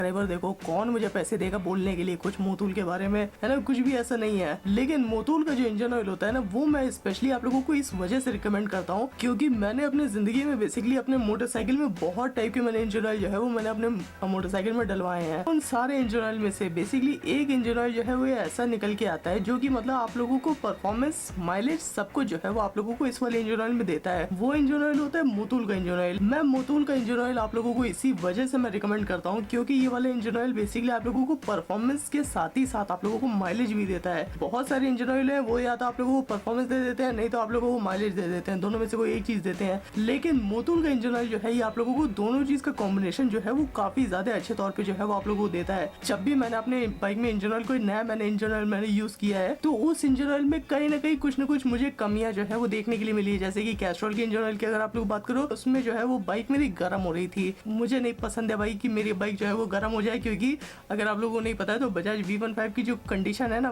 Subscriber देखो, कौन मुझे पैसे देगा बोलने के लिए कुछ मोटूल के बारे में, है ना। कुछ भी ऐसा नहीं है। लेकिन मोटूल का जो इंजन ऑयल होता है ना, वो मैं स्पेशली आप लोगों को इस वजह से रिकमेंड करता हूँ क्योंकि मैंने अपनी जिंदगी में बेसिकली अपने मोटरसाइकिल में बहुत टाइप के मैंने इंजन ऑयल जो है वो मैंने अपने मोटरसाइकिल में डलवाए हैं। उन सारे इंजन ऑयल में से बेसिकली एक इंजन ऑयल जो है वो ऐसा निकल के आता है जो कि मतलब आप लोगों को परफॉर्मेंस, माइलेज सब कुछ जो है वो आप लोगों को इस वाले इंजन ऑयल में देता है। वो इंजन ऑयल होता है मोटूल का इंजन ऑयल। मैं मोटूल का इंजन ऑयल आप लोगों को इसी वजह से मैं रिकमेंड करता हूँ क्योंकि ये वाला इंजन ऑयल बेसिकली आप लोगों को परफॉर्मेंस के साथ ही साथ आप लोगों को माइलेज भी देता है। बहुत सारे इंजन ऑयल है वो या तो आप लोगों को परफॉर्मेंस दे देते हैं, नहीं तो आप लोगों को माइलेज दे देते हैं, दोनों में से कोई एक चीज देते हैं। लेकिन मोटूल का इंजन ऑयल जो है ये आप लोगों को दोनों चीज का कॉम्बिनेशन जो है वो काफी ज्यादा अच्छे तौर पे जो है वो आप लोगों को देता है। जब भी मैंने अपने बाइक में इंजन ऑयल कोई नया इंजन ऑयल मैंने यूज किया है तो उस इंजन ऑयल में कहीं ना कहीं कुछ ना कुछ मुझे कमियां जो है वो देखने के लिए मिली है। जैसे कि कैस्ट्रॉल के इंजन ऑयल की अगर आप लोग बात करो, उसमें जो है वो बाइक मेरी गर्म हो रही थी। मुझे नहीं पसंद है भाई कि मेरी बाइक जो है वो गर्म हो जाए, क्योंकि अगर आप लोगों को नहीं पता है तो बजाज V15 की जो कंडीशन है ना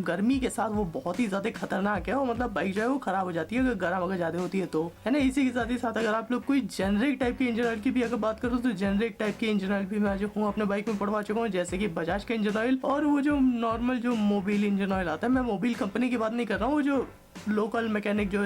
गर्मी के साथ, वो बहुत ही ज्यादा खतरनाक है और मतलब बाइक जो है वो खराब हो जाती है अगर ज्यादा होती है तो, है ना। इसी के साथ ही साथ अगर आप लोग कोई जेनरिक टाइप के इंजन ऑयल की भी अगर बात करो तो जेनरिक टाइप के इंजन ऑयल भी मैं जो हूँ अपने बाइक में पड़वा चुका हूँ, जैसे कि बजाज का इंजन ऑयल और वो जो नॉर्मल जो मोबिल इंजन ऑयल आता है। मैं मोबिल कंपनी की बात नहीं कर रहा हूँ, वो जो लोकल मैकेनिक जो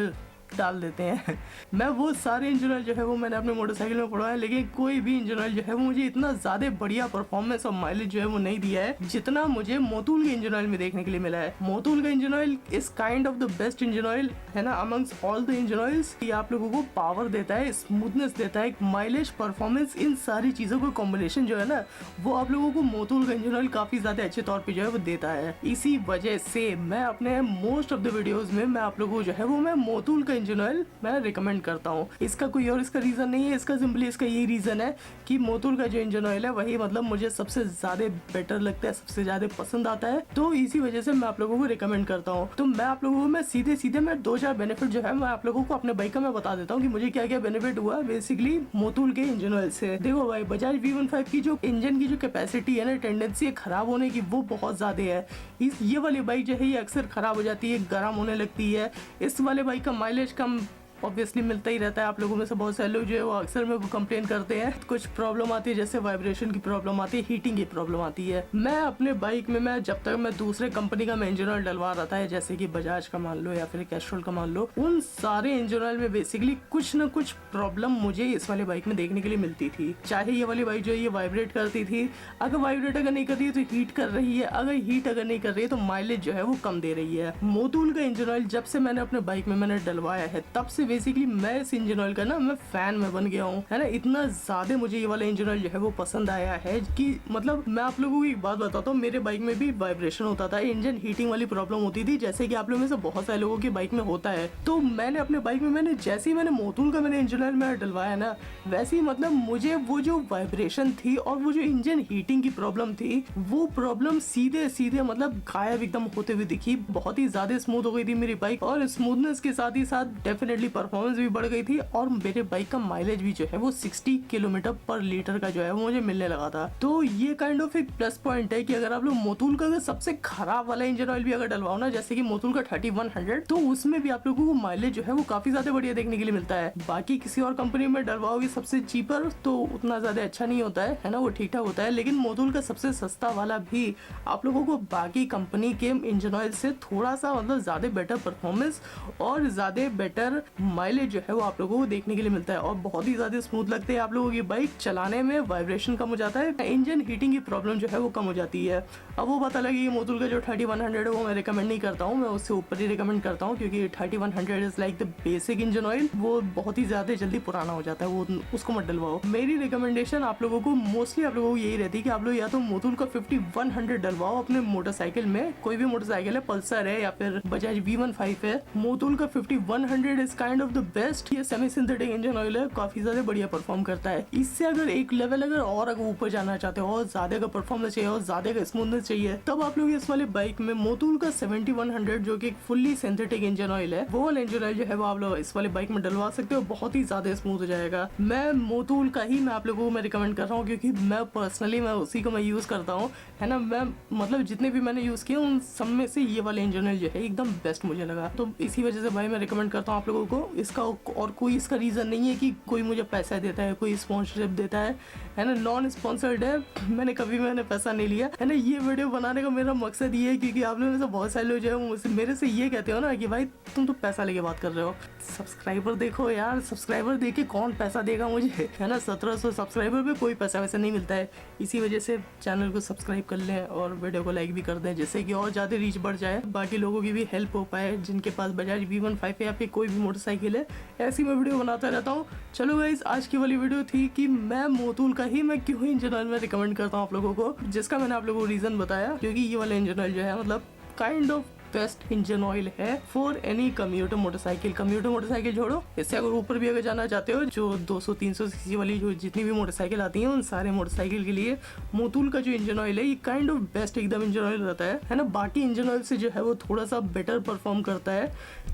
डाल देते हैं मैं वो सारे इंजन ऑयल जो है वो मैंने अपने मोटरसाइकिल में पड़वाया। लेकिन कोई भी इंजन ऑयल जो है वो मुझे इतना ज्यादा बढ़िया परफॉर्मेंस और माइलेज जो है वो नहीं दिया है जितना मुझे मोटूल के इंजन ऑयल में देखने के लिए मिला है। मोटूल का engine oil is kind of the best engine oil, है ना, amongst all the engine oils. ये आप लोगों को पावर देता है, स्मूथनेस देता है, माइलेज, परफॉर्मेंस, इन सारी चीजों का कॉम्बिनेशन जो है ना वो आप लोगों को मोटूल का इंजन ऑयल काफी ज्यादा अच्छे तौर पर जो है वो देता है। इसी वजह से मैं अपने मोस्ट ऑफ द वीडियोज में मैं आप लोगों को जो है वो मैं मोटूल का इंजन ऑयल मैं रिकमेंड करता हूँ। इसका कोई और इसका रीजन नहीं है, इसका सिंपली इसका यही रीजन है कि मोटूल का जो इंजन ऑयल है वही मतलब मुझे सबसे ज्यादा बेटर लगता है, सबसे ज्यादा पसंद आता है। तो इसी वजह से मैं आप लोगों को रिकमेंड करता हूँ। तो मैं आप लोगों को मैं सीधे मैं 2-4 बेनिफिट जो है मैं आप लोगों को अपने बाइक का मैं बता देता हूँ कि मुझे क्या क्या बेनिफिट हुआ बेसिकली मोटूल के इंजन ऑयल से। देखो भाई, बजाज V15 की जो इंजन की जो कैपेसिटी है ना, टेंडेंसी है खराब होने की, वो बहुत ज्यादा है। ये वाली बाइक जो है ये अक्सर खराब हो जाती है, गर्म होने लगती है। इस वाले बाइक का माइलेज कम ऑब्वियसली मिलता ही रहता है। आप लोगों में से बहुत सारे लोग जो है वो अक्सर में कंप्लेन करते हैं, कुछ प्रॉब्लम आती है, जैसे वाइब्रेशन की प्रॉब्लम आती है, हीटिंग की प्रॉब्लम आती है। मैं अपने बाइक में मैं जब तक मैं दूसरे कंपनी का मैं इंजन ऑयल डलवा रहा था, जैसे कि बजाज का मान लो या फिर कैस्ट्रॉल का मान लो, उन सारे इंजन ऑयल में बेसिकली कुछ न कुछ प्रॉब्लम मुझे इस वाली बाइक में देखने के लिए मिलती थी। चाहे ये वाली बाइक जो है ये वाइब्रेट करती थी, अगर वाइब्रेट अगर नहीं कर रही है तो हीट कर रही है, अगर हीट अगर नहीं कर रही है तो माइलेज जो है वो कम दे रही है। मोटूल का इंजन ऑयल जब से मैंने अपने बाइक में मैंने डलवाया है तब से बेसिकली मैं इंजन ऑयल का ना मैं फैन में बन गया हूँ, है ना। इतना ज्यादा मुझे ये वाला इंजन ऑयल जो है वो पसंद आया है कि मतलब मैं आप लोगों को एक बात बताता हूँ, मेरे बाइक में भी वाइब्रेशन होता था, इंजन हीटिंग वाली प्रॉब्लम होती थी, जैसे कि आप लोगों में से बहुत सारे लोगों की बाइक में होता है। तो मैंने अपने बाइक में मैंने जैसे ही मैंने मोटूल का मैंने इंजन ऑयल में डलवाया ना, वैसे ही मतलब मुझे वो जो वाइब्रेशन थी और वो जो इंजन हीटिंग की प्रॉब्लम थी, वो प्रॉब्लम सीधे मतलब गायब एकदम होते हुए दिखी। बहुत ही ज्यादा स्मूथ हो गई थी मेरी बाइक और स्मूथनेस के साथ ही साथ डेफिनेटली परफॉर्मेंस भी बढ़ गई थी और मेरे बाइक का माइलेज भी जो है वो 60 किलोमीटर पर लीटर का जो है वो मुझे मिलने लगा था। तो ये काइंड ऑफ एक प्लस पॉइंट है कि अगर आप लोग मोटूल का सबसे खराब वाला इंजन ऑयल भी अगर डलवाओ ना, जैसे कि मोटूल का 3100, तो उसमें भी आप लोगों को माइलेज जो है वो काफी ज्यादा बढ़िया देखने के लिए मिलता है। बाकी किसी और कंपनी में डलवाओगे सबसे चीपर तो उतना ज्यादा अच्छा नहीं होता है ना, वो ठीक ठाक होता है। लेकिन मोटूल का सबसे सस्ता वाला भी आप लोगों को बाकी कंपनी के इंजन ऑयल से थोड़ा सा मतलब ज्यादा बेटर परफॉर्मेंस और ज्यादा बेटर माइलेज जो है वो आप लोगों को देखने के लिए मिलता है और बहुत ही ज्यादा स्मूथ लगते हैं आप लोगों की बाइक चलाने में। वाइब्रेशन कम हो जाता है, इंजन हीटिंग की प्रॉब्लम जो है वो कम हो जाती है। अब वो पता लगी मोटूल का जो 3100 है वो मैं रिकमेंड नहीं करता हूँ, मैं उससे ऊपर ही रिकमेंड करता हूँ क्योंकि 3100 is like the basic engine oil, वो बहुत ही ज्यादा जल्दी पुराना हो जाता है, वो उसको मत डलवाओ। मेरी रिकमेंडेशन आप लोगों को मोस्टली आप लोगों को यही रहती है कि आप लोग या तो मोटूल का 5100 डलवाओ अपने मोटरसाइकिल में, कोई भी मोटरसाइकिल है, पल्सर है या फिर बजाज V15 है, मोटूल का 5100 is kind of the best. ये सेमी सिंथेटिक इंजन ऑयल है, काफी ज्यादा बढ़िया परफॉर्म करता है। इससे अगर एक लेवल अगर ऊपर जाना चाहते हो और ज्यादा का परफॉर्मेंस चाहिए और ज्यादा का स्मूथनेस चाहिए, तब आप लोग इस वाले बाइक में मोटूल का 7100 जो कि फुल्ली सिंथेटिक इंजन ऑयल है, वो वाला इंजन ऑयल जो है वो आप लोग इस वाले बाइक में डलवा सकते हो, बहुत ही ज्यादा स्मूथ हो जाएगा। मैं मोटूल का ही मैं आप लोगों को मैं रिकमेंड कर रहा हूँ क्योंकि मैं पर्सनली मैं उसी को मैं यूज करता हूँ, है ना। मैं मतलब जितने भी मैंने यूज किए उन सब में से ये वाला इंजन ऑयल जो है एकदम बेस्ट मुझे लगा। तो इसी वजह से भाई मैं रिकमेंड करता हूँ आप लोगों को इसका, और कोई इसका रीजन नहीं है कि कोई मुझे पैसा देता है, कोई स्पॉन्सरशिप देता है, है ना, नॉन स्पॉन्सर्ड है, मैंने पैसा नहीं लिया है ना। ये वीडियो बनाने का मेरा मकसद ये है क्योंकि आप लोग में से बहुत सारे लोग जो है मेरे से ये कहते हो ना कि भाई तुम तो पैसा लेके बात कर रहे हो। सब्सक्राइबर देखो यार, सब्सक्राइबर देके कौन पैसा देगा मुझे, है ना। 1700 सब्सक्राइबर पे कोई पैसा वैसे नहीं मिलता है। इसी वजह से चैनल को सब्सक्राइब कर लें और वीडियो को लाइक भी कर दें, जिससे कि और ज़्यादा रीच बढ़ जाए, बाकी लोगों की भी हेल्प हो पाए जिनके पास बजाज V15 है या फिर कोई भी मोटरसाइकिल है। ऐसी मैं वीडियो बनाता रहता हूँ। चलो गाइस, आज की वाली वीडियो थी कि मैं मोटूल का ही मैं क्यों इंजन ऑयल में रिकमेंड करता हूँ आप लोगों को, जिसका मैंने आप लोगों को रीज़न बताया। क्योंकि ये वाला इंजन ऑयल जो है मतलब kind of best engine oil है for any commuter motorcycle. Commuter motorcycle छोड़ो, इससे अगर ऊपर भी अगर जाना चाहते हो, जो 200-300 सीसी वाली जो जितनी भी मोटरसाइकिल आती हैं, उन सारे मोटरसाइकिल के लिए मोटूल का जो इंजन ऑयल है ये काइंड ऑफ बेस्ट एकदम इंजन ऑयल रहता है ना। बाकी इंजन ऑयल से जो है वो थोड़ा सा बेटर परफॉर्म करता है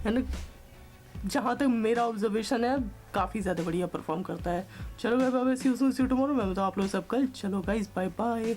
ना। जहाँ तक मेरा ऑब्जर्वेशन है काफ़ी ज़्यादा बढ़िया परफॉर्म करता है। चलो guys, bye bye, see you soon, see you tomorrow. मैं बताऊँ आप लोग सब कल। चलो गाइस, बाय बाय।